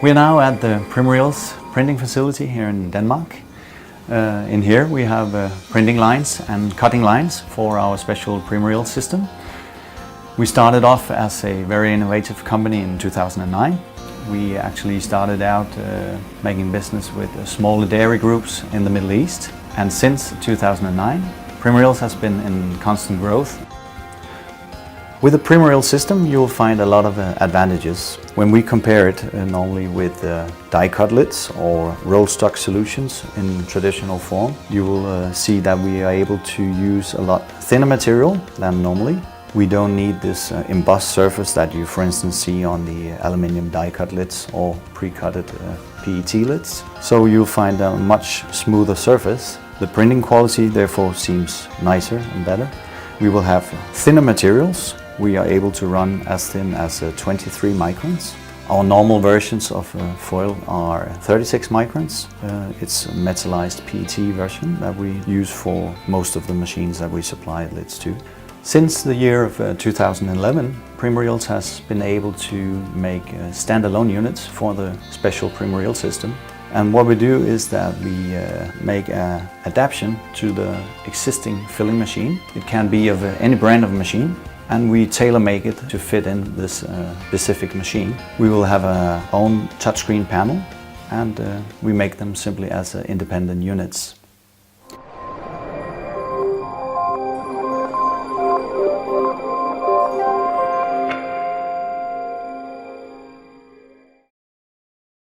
We're now at the Primoreels printing facility here in Denmark. In here we have printing lines and cutting lines for our special Primoreels system. We started off as a very innovative company in 2009. We actually started out making business with smaller dairy groups in the Middle East. And since 2009, Primoreels has been in constant growth. With the Primoreels system, you will find a lot of advantages. When we compare it normally with die-cut lids or roll stock solutions in traditional form, you will see that we are able to use a lot thinner material than normally. We don't need this embossed surface that you, for instance, see on the aluminium die-cut lids or pre-cutted PET lids. So you'll find a much smoother surface. The printing quality therefore seems nicer and better. We will have thinner materials. We are able to run as thin as 23 microns. Our normal versions of foil are 36 microns. It's a metallized PET version that we use for most of the machines that we supply lids to. Since the year of 2011, Primoreels has been able to make standalone units for the special Primoreels system. And what we do is that we make an adaptation to the existing filling machine. It can be of any brand of machine, and we tailor-make it to fit in this specific machine. We will have our own touchscreen panel, and we make them simply as independent units.